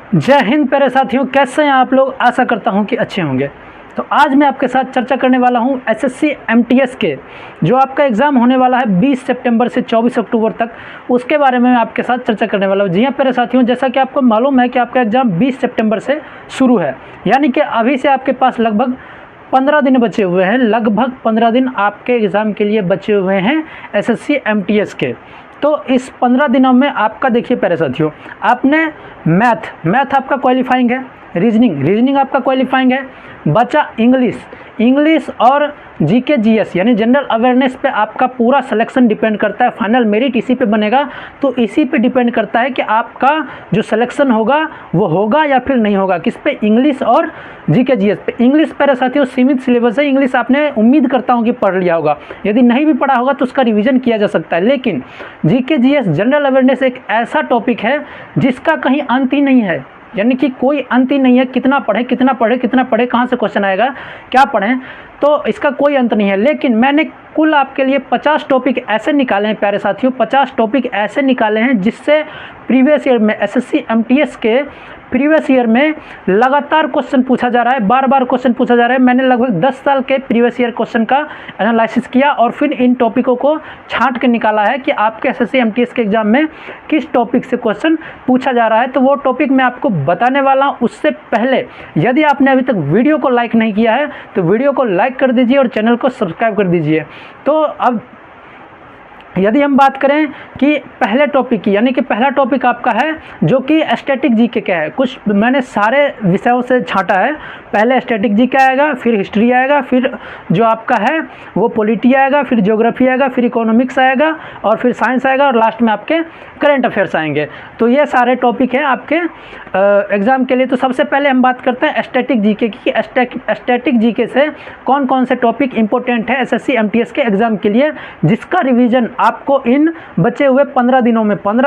जय हिंद प्यारे साथियों, कैसे हैं आप लोग। आशा करता हूं कि अच्छे होंगे। तो आज मैं आपके साथ चर्चा करने वाला हूं एसएससी एमटीएस के जो आपका एग्ज़ाम होने वाला है 20 सितंबर से 24 अक्टूबर तक, उसके बारे में मैं आपके साथ चर्चा करने वाला हूं। जी हाँ प्यारे साथियों, जैसा कि आपको मालूम है कि आपका एग्ज़ाम 20 सितंबर से शुरू है, यानी कि अभी से आपके पास लगभग 15 दिन बचे हुए हैं। लगभग 15 दिन आपके एग्ज़ाम के लिए बचे हुए हैं एसएससी एमटीएस के। तो इस 15 दिनों में आपका देखिए प्यारे साथियों, आपने मैथ आपका क्वालिफाइंग है, रीजनिंग आपका क्वालिफाइंग है, बचा इंग्लिश और जीके जीएस यानी जनरल अवेयरनेस पे आपका पूरा सिलेक्शन डिपेंड करता है। फाइनल मेरिट इसी पे बनेगा, तो इसी पे डिपेंड करता है कि आपका जो सिलेक्शन होगा वो होगा या फिर नहीं होगा। किस पे? इंग्लिश और जीके जीएस पे। इंग्लिश पर साथियों सीमित सिलेबस है, इंग्लिश आपने उम्मीद करता हूँ कि पढ़ लिया होगा। यदि नहीं भी पढ़ा होगा तो उसका रिविज़न किया जा सकता है। लेकिन जीके जीएस जनरल अवेयरनेस एक ऐसा टॉपिक है जिसका कहीं अंत ही नहीं है, यानी कि कोई अंत ही नहीं है। कितना पढ़े, कहाँ से क्वेश्चन आएगा, क्या पढ़ें, तो इसका कोई अंत नहीं है। लेकिन मैंने कुल आपके लिए 50 टॉपिक ऐसे निकाले हैं प्यारे साथियों, 50 टॉपिक ऐसे निकाले हैं जिससे प्रीवियस ईयर में एसएससी एमटीएस के प्रीवियस ईयर में लगातार क्वेश्चन पूछा जा रहा है, बार क्वेश्चन पूछा जा रहा है। मैंने लगभग 10 साल के प्रीवियस ईयर क्वेश्चन का एनालिसिस किया और फिर इन टॉपिकों को छांट के निकाला है कि आपके एसएससी एमटीएस के एग्जाम में किस टॉपिक से क्वेश्चन पूछा जा रहा है। तो वो टॉपिक मैं आपको बताने वाला हूँ। उससे पहले यदि आपने अभी तक वीडियो को लाइक नहीं किया है तो वीडियो को लाइक कर दीजिए और चैनल को सब्सक्राइब कर दीजिए। तो अब यदि हम बात करें कि पहले टॉपिक की, यानी कि पहला टॉपिक आपका है जो कि स्टैटिक जीके का है। कुछ मैंने सारे विषयों से छांटा है। पहले स्टैटिक जीके आएगा, फिर हिस्ट्री आएगा, फिर जो आपका है वो पॉलिटी आएगा, फिर ज्योग्राफी आएगा, फिर इकोनॉमिक्स आएगा और फिर साइंस आएगा और लास्ट में आपके करंट अफेयर्स आएंगे। तो ये सारे टॉपिक हैं आपके एग्ज़ाम के लिए। तो सबसे पहले हम बात करते हैं स्टैटिक जीके की। स्टैटिक जीके से कौन कौन से टॉपिक इंपॉर्टेंट है एसएससी एमटीएस के एग्ज़ाम के लिए, जिसका रिवीजन आपको इन बचे हुए 15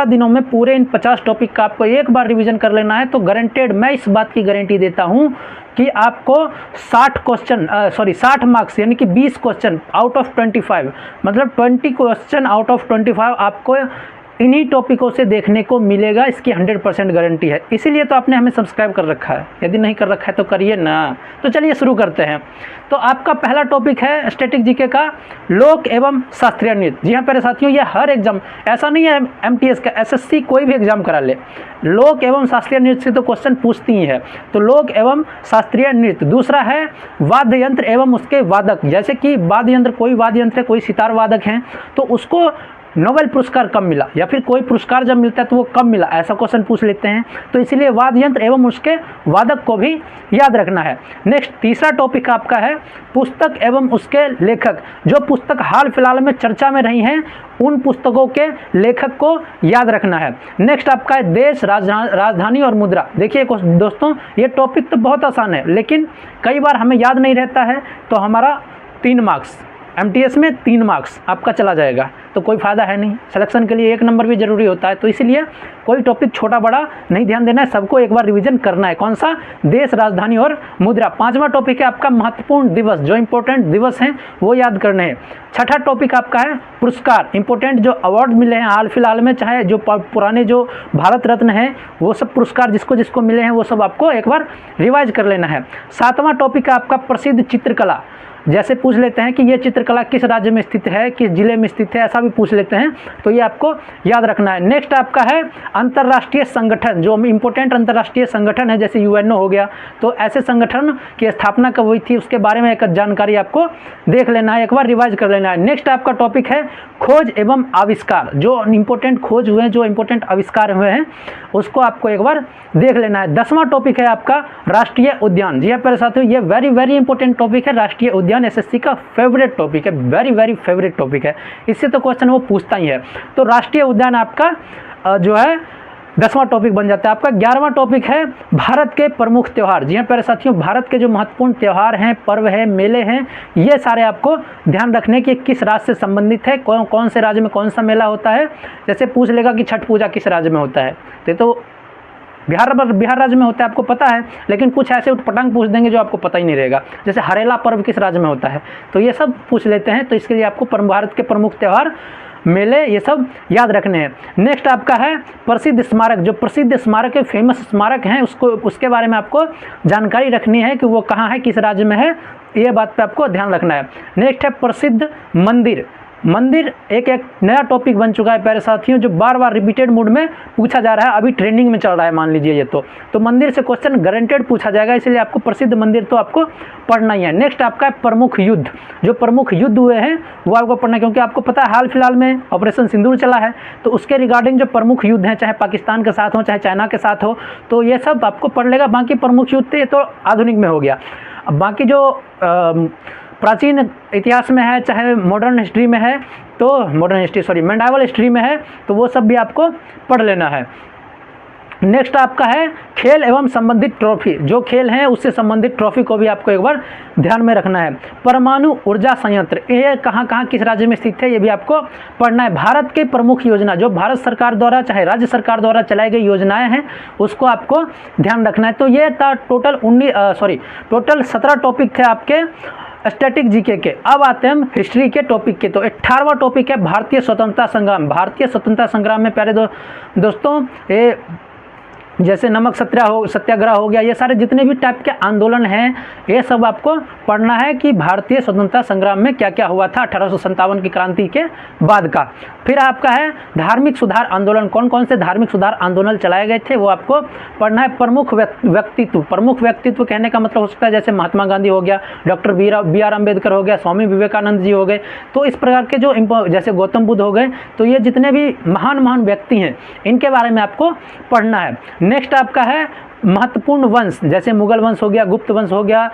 दिनों में पूरे इन 50 टॉपिक का आपको एक बार रिवीजन कर लेना है। तो गारंटेड, मैं इस बात की गारंटी देता हूं कि आपको 60 मार्क्स यानी कि 20 क्वेश्चन आउट ऑफ 25, मतलब 20 क्वेश्चन आउट ऑफ 25 आपको इन्हीं टॉपिकों से देखने को मिलेगा। इसकी 100% गारंटी है। इसीलिए तो आपने हमें सब्सक्राइब कर रखा है, यदि नहीं कर रखा है तो करिए ना। तो चलिए शुरू करते हैं। तो आपका पहला टॉपिक है स्टैटिक जीके का लोक एवं शास्त्रीय नृत्य। जी हाँ प्यारे साथियों, ये हर एग्जाम, ऐसा नहीं है एमटीएस का, एसएससी कोई भी एग्जाम करा ले, लोक एवं शास्त्रीय नृत्य से तो क्वेश्चन पूछती ही है। तो लोक एवं शास्त्रीय नृत्य। दूसरा है वाद्य यंत्र एवं उसके वादक। जैसे कि वाद्य यंत्र, कोई वाद्य यंत्र है, कोई सितार वादक हैं, तो उसको नोबेल पुरस्कार कब मिला या फिर कोई पुरस्कार जब मिलता है तो वो कब मिला, ऐसा क्वेश्चन पूछ लेते हैं। तो इसलिए वाद्य यंत्र एवं उसके वादक को भी याद रखना है। नेक्स्ट तीसरा टॉपिक आपका है पुस्तक एवं उसके लेखक। जो पुस्तक हाल फिलहाल में चर्चा में रही हैं उन पुस्तकों के लेखक को याद रखना है। नेक्स्ट आपका है देश, राजधानी और मुद्रा। देखिए दोस्तों, ये टॉपिक तो बहुत आसान है लेकिन कई बार हमें याद नहीं रहता है, तो हमारा 3 मार्क्स एमटीएस में 3 मार्क्स आपका चला जाएगा, तो कोई फ़ायदा है नहीं। सिलेक्शन के लिए 1 नंबर भी ज़रूरी होता है। तो इसलिए कोई टॉपिक छोटा बड़ा नहीं ध्यान देना है, सबको एक बार रिवीजन करना है। कौन सा? देश, राजधानी और मुद्रा। 5वां टॉपिक है आपका महत्वपूर्ण दिवस, जो इंपॉर्टेंट दिवस हैं वो याद करने हैं। 6ठा टॉपिक आपका है पुरस्कार, इंपॉर्टेंट जो अवार्ड मिले हैं हाल फिलहाल में, चाहे जो पुराने जो भारत रत्न हैं वो सब पुरस्कार जिसको जिसको मिले हैं वो सब आपको एक बार रिवाइज कर लेना है। 7वां टॉपिक है आपका प्रसिद्ध चित्रकला। जैसे पूछ लेते हैं कि ये चित्रकला किस राज्य में स्थित है, किस जिले में स्थित है, ऐसा भी पूछ लेते हैं, तो ये आपको याद रखना है। नेक्स्ट आपका है अंतर्राष्ट्रीय संगठन, जो इंपॉर्टेंट अंतर्राष्ट्रीय संगठन है, जैसे यूएनओ हो गया, तो ऐसे संगठन की स्थापना कब हुई थी उसके बारे में एक जानकारी आपको देख लेना है, एक बार रिवाइज कर लेना है। नेक्स्ट आपका टॉपिक है खोज एवं आविष्कार। जो इंपॉर्टेंट खोज हुए हैं, जो इंपॉर्टेंट आविष्कार हुए हैं उसको आपको एक बार देख लेना है। 10वां टॉपिक है आपका राष्ट्रीय उद्यान। जी हाँ प्यारे साथियों, ये वेरी इंपॉर्टेंट टॉपिक है। राष्ट्रीय उद्यान एसएससी का फेवरेट टॉपिक है, वेरी फेवरेट टॉपिक है, इससे तो क्वेश्चन वो पूछता ही है। तो राष्ट्रीय उद्यान आपका जो है 10वां टॉपिक बन जाता है आपका। 11वां टॉपिक है भारत के प्रमुख त्यौहार। जी हाँ प्यारे साथियों, भारत के जो महत्वपूर्ण त्यौहार हैं, पर्व हैं, मेले हैं, ये सारे आपको ध्यान रखने कि किस राज्य से संबंधित है, कौन से राज्य में कौन सा मेला होता है। जैसे पूछ लेगा कि छठ पूजा किस राज्य में होता है, तो बिहार राज्य में होता है, आपको पता है, लेकिन कुछ ऐसे उटपटांग पूछ देंगे जो आपको पता ही नहीं रहेगा। जैसे हरेला पर्व किस राज्य में होता है, तो ये सब पूछ लेते हैं। तो इसके लिए आपको भारत के प्रमुख त्यौहार मेले, ये सब याद रखने हैं। नेक्स्ट आपका है प्रसिद्ध स्मारक। जो प्रसिद्ध स्मारक है, फेमस स्मारक हैं, उसके बारे में आपको जानकारी रखनी है कि वो कहाँ है, किस राज्य में है, ये बात पे आपको ध्यान रखना है। नेक्स्ट है प्रसिद्ध मंदिर। मंदिर एक नया टॉपिक बन चुका है प्यारे साथियों, जो बार बार रिपीटेड मूड में पूछा जा रहा है, अभी ट्रेंडिंग में चल रहा है मान लीजिए ये। तो मंदिर से क्वेश्चन गारंटेड पूछा जाएगा, इसलिए आपको प्रसिद्ध मंदिर तो आपको पढ़ना ही है। नेक्स्ट आपका है प्रमुख युद्ध। जो प्रमुख युद्ध हुए हैं वो आपको पढ़ना है, क्योंकि आपको पता है हाल फिलहाल में ऑपरेशन सिंदूर चला है, तो उसके रिगार्डिंग जो प्रमुख युद्ध हैं, चाहे पाकिस्तान के साथ हो चाहे चाइना के साथ हो, तो ये सब आपको पढ़ लेगा। बाकी प्रमुख युद्ध ये तो आधुनिक में हो गया। अब बाकी जो प्राचीन इतिहास में है, चाहे मॉडर्न हिस्ट्री में है, तो मेडाइवल हिस्ट्री में है, तो वो सब भी आपको पढ़ लेना है। नेक्स्ट आपका है खेल एवं संबंधित ट्रॉफी। जो खेल हैं उससे संबंधित ट्रॉफी को भी आपको एक बार ध्यान में रखना है। परमाणु ऊर्जा संयंत्र, ये कहाँ कहाँ किस राज्य में स्थित है, ये भी आपको पढ़ना है। भारत की प्रमुख योजना, जो भारत सरकार द्वारा चाहे राज्य सरकार द्वारा चलाई गई योजनाएं हैं, उसको आपको ध्यान रखना है। तो ये था टोटल 17 टॉपिक थे आपके स्टैटिक जीके के। अब आते हैं हम हिस्ट्री के टॉपिक के। तो 18वां टॉपिक है भारतीय स्वतंत्रता संग्राम। भारतीय स्वतंत्रता संग्राम में प्यारे दोस्तों, ये जैसे नमक सत्याग्रह हो गया, ये सारे जितने भी टाइप के आंदोलन हैं, ये सब आपको पढ़ना है कि भारतीय स्वतंत्रता संग्राम में क्या क्या हुआ था 1857 की क्रांति के बाद का। फिर आपका है धार्मिक सुधार आंदोलन। कौन कौन से धार्मिक सुधार आंदोलन चलाए गए थे वो आपको पढ़ना है। प्रमुख व्यक्तित्व कहने का मतलब हो सकता है जैसे महात्मा गांधी हो गया, डॉक्टर बी आर अम्बेडकर हो गया, स्वामी विवेकानंद जी हो गए, तो इस प्रकार के जो जैसे गौतम बुद्ध हो गए, तो ये जितने भी महान व्यक्ति हैं इनके बारे में आपको पढ़ना है। नेक्स्ट आपका है महत्वपूर्ण वंश, जैसे मुगल वंश हो गया, गुप्त वंश हो गया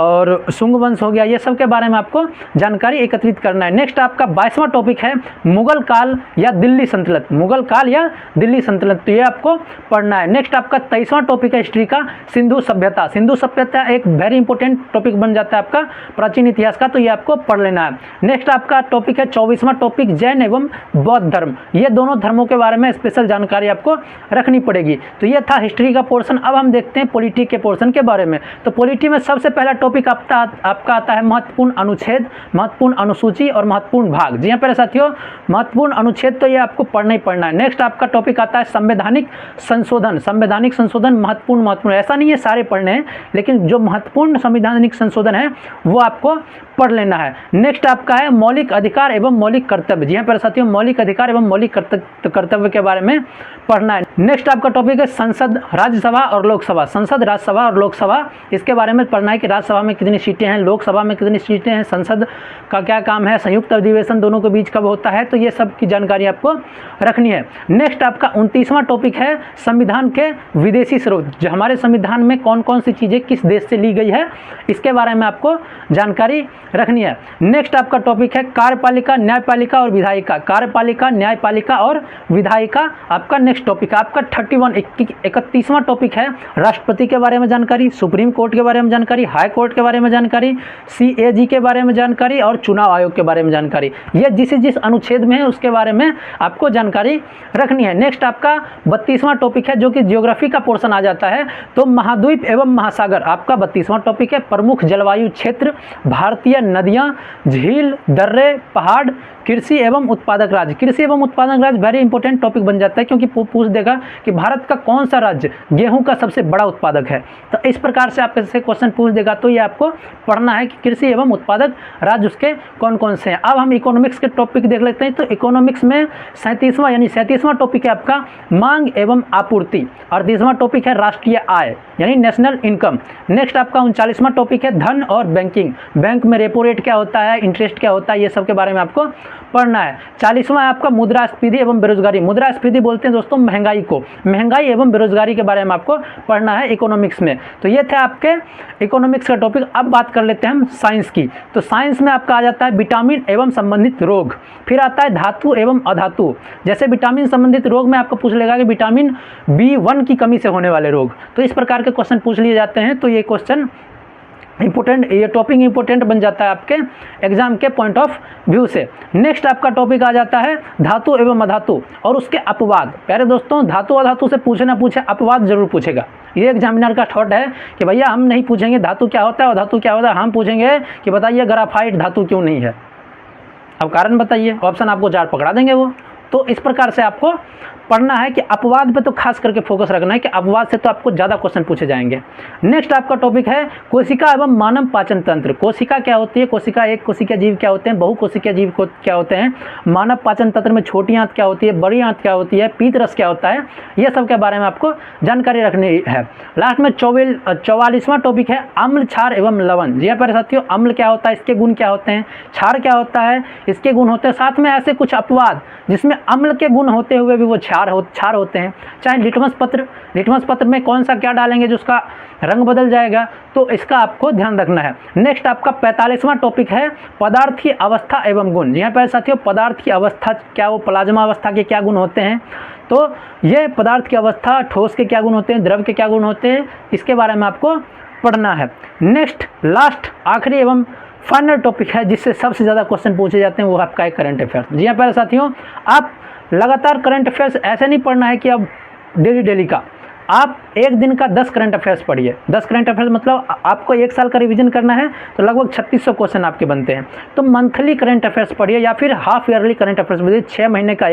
और शुंग वंश हो गया, ये सब के बारे में आपको जानकारी एकत्रित करना है। नेक्स्ट आपका 22वां टॉपिक है मुगल काल या दिल्ली सल्तनत। मुगल काल या दिल्ली सल्तनत, तो ये आपको पढ़ना है। नेक्स्ट आपका 23वां टॉपिक है हिस्ट्री का सिंधु सभ्यता। सिंधु सभ्यता एक वेरी इंपॉर्टेंट टॉपिक बन जाता है आपका प्राचीन इतिहास का, तो ये आपको पढ़ लेना है। नेक्स्ट आपका टॉपिक है 24वां टॉपिक जैन एवं बौद्ध धर्म। ये दोनों धर्मों के बारे में स्पेशल जानकारी आपको रखनी पड़ेगी। तो ये था हिस्ट्री का पोर्शन। अब हम देखते हैं पॉलिटी के पोर्शन के बारे में। तो पॉलिटी में सबसे पहला टॉपिक आपका आता है महत्वपूर्ण अनुच्छेद, महत्वपूर्ण अनुसूची और महत्वपूर्ण भाग। जी हाँ प्यारे साथियों, महत्वपूर्ण अनुच्छेद तो ये आपको पढ़ना ही पढ़ना है। नेक्स्ट आपका टॉपिक आता है संवैधानिक संशोधन। संवैधानिक संशोधन महत्वपूर्ण, ऐसा नहीं है सारे पढ़ने हैं, लेकिन जो महत्वपूर्ण संवैधानिक संशोधन है वो आपको पढ़ लेना है। नेक्स्ट आपका है मौलिक अधिकार एवं मौलिक कर्तव्य। जी हाँ प्यारे साथियों, मौलिक अधिकार एवं मौलिक कर्तव्य के बारे में पढ़ना है। नेक्स्ट आपका टॉपिक है संसद, राज्यसभा और लोकसभा। संसद, राज्यसभा और लोकसभा, इसके बारे में पढ़ना है कि राज्यसभा में कितनी सीटें हैं, लोकसभा में कितनी सीटें हैं, संसद का क्या काम है, संयुक्त अधिवेशन दोनों के बीच कब होता है, तो ये सब की जानकारी आपको रखनी है। नेक्स्ट आपका 29वां टॉपिक है संविधान के विदेशी स्रोत। जो हमारे संविधान में कौन कौन सी चीज़ें किस देश से ली गई है, इसके बारे में आपको जानकारी रखनी है। नेक्स्ट आपका टॉपिक है कार्यपालिका, न्यायपालिका और विधायिका। कार्यपालिका, न्यायपालिका और विधायिका आपका नेक्स्ट टॉपिक है। आपका 31वां टॉपिक है राष्ट्रपति के बारे में जानकारी, सुप्रीम कोर्ट के बारे में जानकारी, हाई कोर्ट के बारे में जानकारी, CAG के बारे में जानकारी और चुनाव आयोग के बारे में जानकारी। ये जिस अनुच्छेद में है उसके बारे में आपको जानकारी रखनी है। नेक्स्ट आपका 32वां टॉपिक है जो कि ज्योग्राफी का पोर्शन आ जाता है। तो महाद्वीप एवं महासागर आपका 32वां टॉपिक है। प्रमुख जलवायु क्षेत्र, भारतीय नदियां, झील, दर्रे, पहाड़, कृषि एवं उत्पादक राज्य। कृषि एवं उत्पादक राज्य वेरी इंपॉर्टेंट टॉपिक बन जाता है, क्योंकि पूछ देगा कि भारत का कौन सा राज्य गेहूं का सबसे बड़ा उत्पादक है। तो इस प्रकार से आपसे क्वेश्चन पूछ देगा, तो ये आपको पढ़ना है कि कृषि एवं उत्पादक राज्य उसके कौन कौन से हैं। अब हम इकोनॉमिक्स के टॉपिक देख लेते हैं। तो इकोनॉमिक्स में 37वां टॉपिक है आपका मांग एवं आपूर्ति। 38वां टॉपिक है राष्ट्रीय आय यानी नेशनल इनकम। नेक्स्ट आपका 39वां टॉपिक है धन और बैंकिंग। बैंक में रेपो रेट क्या होता है, इंटरेस्ट क्या होता है, ये सब के बारे में आपको पढ़ना है। 40वां है आपका मुद्रास्फीति एवं बेरोजगारी। मुद्रास्फीति बोलते हैं दोस्तों महंगाई को। महंगाई एवं बेरोजगारी के बारे में आपको पढ़ना है इकोनॉमिक्स में। तो ये थे आपके इकोनॉमिक्स का टॉपिक। अब बात कर लेते हैं हम साइंस की। तो साइंस में आपका आ जाता है विटामिन एवं संबंधित रोग। फिर आता है धातु एवं अधातु। जैसे विटामिन संबंधित रोग में आपको पूछ लेगा कि विटामिन B1 की कमी से होने वाले रोग, तो इस प्रकार के क्वेश्चन पूछ लिए जाते हैं। तो ये क्वेश्चन इंपोर्टेंट, ये टॉपिक इंपोर्टेंट बन जाता है आपके एग्जाम के पॉइंट ऑफ व्यू से। नेक्स्ट आपका टॉपिक आ जाता है धातु एवं अधातु और उसके अपवाद। प्यारे दोस्तों, धातु अधातु से पूछे ना पूछे, अपवाद जरूर पूछेगा। ये एग्जामिनर का थॉट है कि भैया हम नहीं पूछेंगे धातु क्या होता है और धातु क्या होता है, हम पूछेंगे कि बताइए ग्राफाइट धातु क्यों नहीं है। अब कारण बताइए, ऑप्शन आपको 4 पकड़ा देंगे वो। तो इस प्रकार से आपको पढ़ना है कि अपवाद पे तो खास करके फोकस रखना है कि अपवाद से तो आपको ज़्यादा क्वेश्चन पूछे जाएंगे। नेक्स्ट आपका टॉपिक है कोशिका एवं मानव पाचन तंत्र। कोशिका क्या होती है, कोशिका एक कोशिका जीव क्या होते हैं, बहुकोशिकीय जीव क्या होते हैं, मानव पाचन तंत्र में छोटी आंत क्या होती है, बड़ी आंत क्या होती है, पीत रस क्या होता है, ये सब के बारे में आपको जानकारी रखनी है। लास्ट में 44वां टॉपिक है अम्ल, क्षार एवं लवण। जी प्यारे साथियों, अम्ल क्या होता है, इसके गुण क्या होते हैं, क्षार क्या होता है, इसके गुण होते हैं, साथ में ऐसे कुछ अपवाद जिसमें अम्ल के गुण होते हुए भी वो क्षार होते हैं। चाहे लिटमस पत्र में कौन सा क्या डालेंगे जो उसका रंग बदल जाएगा, तो इसका आपको ध्यान रखना है। नेक्स्ट आपका 45वां टॉपिक है पदार्थ की अवस्था एवं गुण। जी हाँ प्यारे साथियों, पदार्थ की अवस्था क्या, वो प्लाज्मा अवस्था के क्या गुण होते हैं, तो ये पदार्थ की अवस्था, ठोस के क्या गुण होते हैं, द्रव के क्या गुण होते हैं, इसके बारे में आपको पढ़ना है। नेक्स्ट लास्ट आखिरी एवं फाइनल टॉपिक है जिससे सबसे ज़्यादा क्वेश्चन पूछे जाते हैं, वो आपका है करंट अफेयर्स। जी हाँ प्यारे साथियों, आप लगातार करंट अफेयर्स ऐसे नहीं पढ़ना है कि अब डेली का, आप एक दिन का 10 करंट अफेयर्स पढ़िए। 10 करंट अफेयर्स मतलब आपको 1 साल का रिवीजन करना है तो लगभग 3600 क्वेश्चन आपके बनते हैं। तो मंथली करंट अफेयर्स पढ़िए या फिर हाफ ईयरली करंट अफेयर्स पढ़िए। 6 महीने का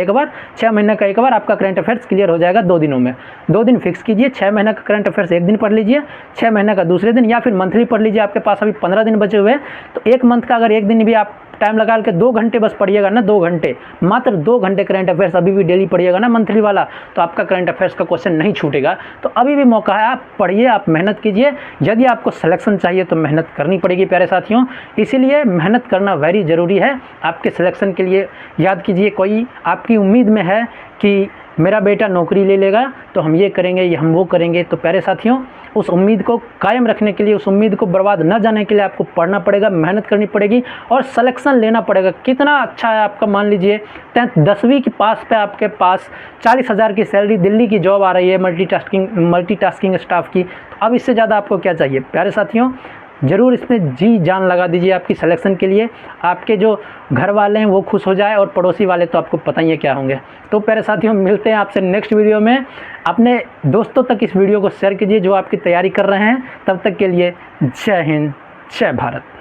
एक बार आपका करंट अफेयर्स क्लियर हो जाएगा 2 दिनों में। 2 दिन फिक्स कीजिए, 6 महीने का करंट अफेयर्स एक दिन पढ़ लीजिए, 6 महीने का दूसरे दिन, या फिर मंथली पढ़ लीजिए। आपके पास अभी 15 दिन बचे हुए हैं, तो एक मंथ का अगर एक दिन भी आप टाइम लगा के 2 घंटे बस पढ़िएगा ना, 2 घंटे, मात्र 2 घंटे करंट अफेयर्स अभी भी डेली पढ़िएगा ना मंथली वाला, तो आपका करंट अफेयर्स का क्वेश्चन नहीं छूटेगा। तो अभी भी मौका है, आप पढ़िए, आप मेहनत कीजिए। यदि आपको सिलेक्शन चाहिए तो मेहनत करनी पड़ेगी प्यारे साथियों, इसीलिए मेहनत करना वेरी ज़रूरी है आपके सिलेक्शन के लिए। याद कीजिए, कोई आपकी उम्मीद में है कि मेरा बेटा नौकरी ले लेगा तो हम ये करेंगे, ये हम वो करेंगे, तो प्यारे साथियों उस उम्मीद को कायम रखने के लिए, उस उम्मीद को बर्बाद न जाने के लिए आपको पढ़ना पड़ेगा, मेहनत करनी पड़ेगी और सिलेक्शन लेना पड़ेगा। कितना अच्छा है आपका, मान लीजिए 10वीं की पास पे आपके पास 40,000 की सैलरी, दिल्ली की जॉब आ रही है मल्टीटास्किंग स्टाफ की, तो अब इससे ज़्यादा आपको क्या चाहिए प्यारे साथियों। ज़रूर इसमें जी जान लगा दीजिए आपकी सिलेक्शन के लिए। आपके जो घर वाले हैं वो खुश हो जाए और पड़ोसी वाले तो आपको पता ही है क्या होंगे। तो प्यारे साथियों, मिलते हैं आपसे नेक्स्ट वीडियो में। अपने दोस्तों तक इस वीडियो को शेयर कीजिए जो आपकी तैयारी कर रहे हैं। तब तक के लिए जय हिंद, जय भारत।